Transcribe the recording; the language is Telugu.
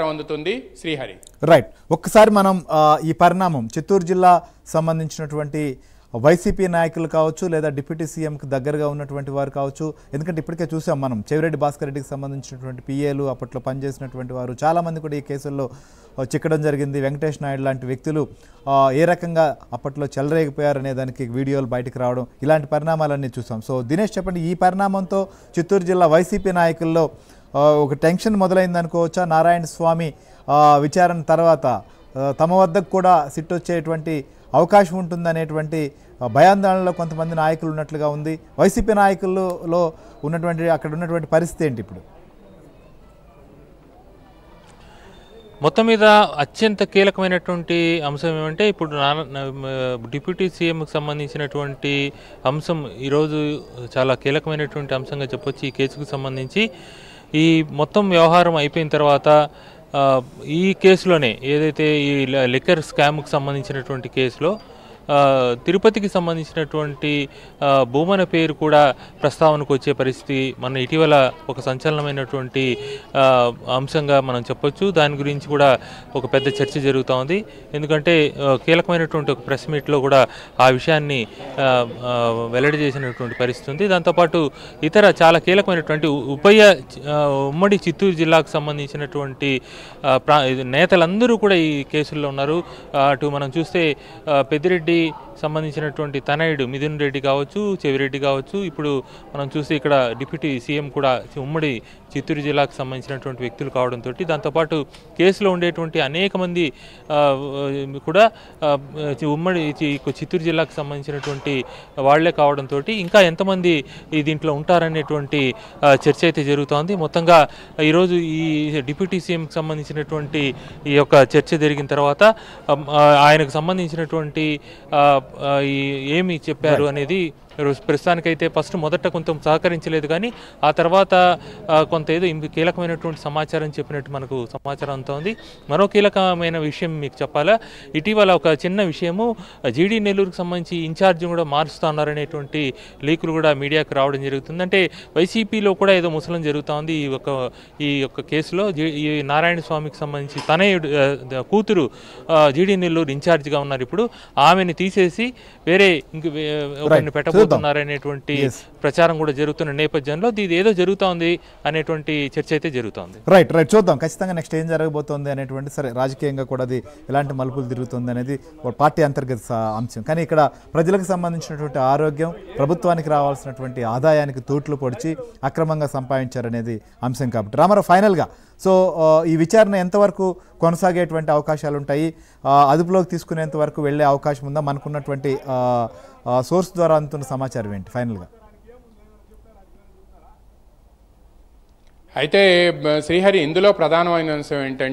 అందుతుంది శ్రీహరి. రైట్, ఒక్కసారి మనం ఈ పరిణామం చిత్తూరు జిల్లా సంబంధించినటువంటి వైసీపీ నాయకులు కావచ్చు లేదా డిప్యూటీ సీఎంకి దగ్గరగా ఉన్నటువంటి వారు కావచ్చు, ఎందుకంటే ఇప్పటికే చూసాం మనం చెవిరెడ్డి భాస్కర్ రెడ్డికి సంబంధించినటువంటి పిఏలు అప్పట్లో పనిచేసినటువంటి వారు చాలామంది కూడా ఈ కేసుల్లో చిక్కడం జరిగింది. వెంకటేష్ నాయుడు లాంటి వ్యక్తులు ఏ రకంగా అప్పట్లో చెలరేగిపోయారనే దానికి వీడియోలు బయటకు రావడం, ఇలాంటి పరిణామాలన్నీ చూసాం. సో దినేష్ చెప్పండి, ఈ పరిణామంతో చిత్తూరు జిల్లా వైసీపీ నాయకుల్లో ఒక టెన్షన్ మొదలైంది అనుకోవచ్చా? నారాయణ స్వామి విచారణ తర్వాత తమ వద్దకు కూడా సిట్ వచ్చేటువంటి అవకాశం ఉంటుందనేటువంటి భయాందోళనలో కొంతమంది నాయకులు ఉన్నట్లుగా ఉంది. వైసీపీ నాయకుల్లో ఉన్నటువంటి అక్కడ ఉన్నటువంటి పరిస్థితి ఏంటి ఇప్పుడు? మొత్తం మీద అత్యంత కీలకమైనటువంటి అంశం ఏమంటే, ఇప్పుడు డిప్యూటీ సీఎంకి సంబంధించినటువంటి అంశం ఈరోజు చాలా కీలకమైనటువంటి అంశంగా చెప్పొచ్చు. ఈ కేసుకు సంబంధించి ఈ మొత్తం వ్యవహారం అయిపోయిన తర్వాత ఈ కేసులోనే ఏదైతే ఈ లిక్కర్ స్కామ్కి సంబంధించినటువంటి కేసులో తిరుపతికి సంబంధించినటువంటి భూమన పేరు కూడా ప్రస్తావనకు వచ్చే పరిస్థితి మన ఇటీవల ఒక సంచలనమైనటువంటి అంశంగా మనం చెప్పొచ్చు. దాని గురించి కూడా ఒక పెద్ద చర్చ జరుగుతూ ఉంది. ఎందుకంటే కీలకమైనటువంటి ఒక ప్రెస్ మీట్లో కూడా ఆ విషయాన్ని వెల్లడి చేసినటువంటి పరిస్థితి ఉంది. దాంతోపాటు ఇతర చాలా కీలకమైనటువంటి ఉమ్మడి చిత్తూరు జిల్లాకు సంబంధించినటువంటి నేతలందరూ కూడా ఈ కేసుల్లో ఉన్నారు. అటు మనం చూస్తే పెద్దిరెడ్డి సంబంధించినటువంటి తనయుడు మిథున్ రెడ్డి కావచ్చు, చెవిరెడ్డి కావచ్చు, ఇప్పుడు మనం చూసి ఇక్కడ డిప్యూటీ సీఎం కూడా ఉమ్మడి చిత్తూరు జిల్లాకు సంబంధించినటువంటి వ్యక్తులు కావడంతో, దాంతోపాటు కేసులో ఉండేటువంటి అనేక మంది కూడా ఉమ్మడి చిత్తూరు జిల్లాకు సంబంధించినటువంటి వాళ్లే కావడంతో ఇంకా ఎంతమంది దీంట్లో ఉంటారనేటువంటి చర్చ అయితే జరుగుతోంది. మొత్తంగా ఈరోజు ఈ డిప్యూటీ సీఎంకి సంబంధించినటువంటి ఈ యొక్క చర్చ జరిగిన తర్వాత ఆయనకు సంబంధించినటువంటి ఏమి చెప్పారు అనేది ప్రస్తుతానికైతే మొదట కొంచెం సహకరించలేదు, కానీ ఆ తర్వాత కొంత ఏదో కీలకమైనటువంటి సమాచారం చెప్పినట్టు మనకు సమాచారం అంతా ఉంది. మరో కీలకమైన విషయం మీకు చెప్పాలా, ఇటీవల ఒక చిన్న విషయము, జీడీ నెల్లూరుకు సంబంధించి ఇన్ఛార్జ్ కూడా మారుస్తున్నారనేటువంటి లీకులు కూడా మీడియాకు రావడం జరుగుతుంది. అంటే వైసీపీలో కూడా ఏదో ముసలం జరుగుతూ ఉంది ఈ యొక్క కేసులో. ఈ నారాయణ స్వామికి సంబంధించి తనయుడు కూతురు జీడీ నెల్లూరు ఇన్ఛార్జ్గా ఉన్నారు. ఇప్పుడు ఆమెను తీసేసి వేరే ఒకరిని పెట్టబోతున్నారనేటువంటి ప్రచారం కూడా జరుగుతున్న నేపథ్యంలో ఇది ఏదో జరుగుతోంది అనేటువంటి చర్చ అయితే జరుగుతోంది. రైట్, చూద్దాం ఖచ్చితంగా నెక్స్ట్ ఏం జరగబోతోంది అనేటువంటి. సరే, రాజకీయంగా కూడా అది ఎలాంటి మలుపులు తిరుగుతుంది అనేది పార్టీ అంతర్గత అంశం. కానీ ఇక్కడ ప్రజలకు సంబంధించినటువంటి ఆరోగ్యం, ప్రభుత్వానికి రావాల్సినటువంటి ఆదాయానికి తూట్లు పొడిచి అక్రమంగా సంపాదించారనేది అంశం. కాబట్టి రామారావు, ఫైనల్గా సో ఈ విచారణ ఎంతవరకు కొనసాగేటువంటి అవకాశాలు ఉంటాయి? అదుపులోకి తీసుకునేంత వరకు వెళ్ళే అవకాశం ఉందా? మనకున్నటువంటి సోర్స్ ద్వారా అందుతున్న సమాచారం ఏంటి ఫైనల్గా? అయితే శ్రీహరి, ఇందులో ప్రధానమైన అంశం ఏంటంటే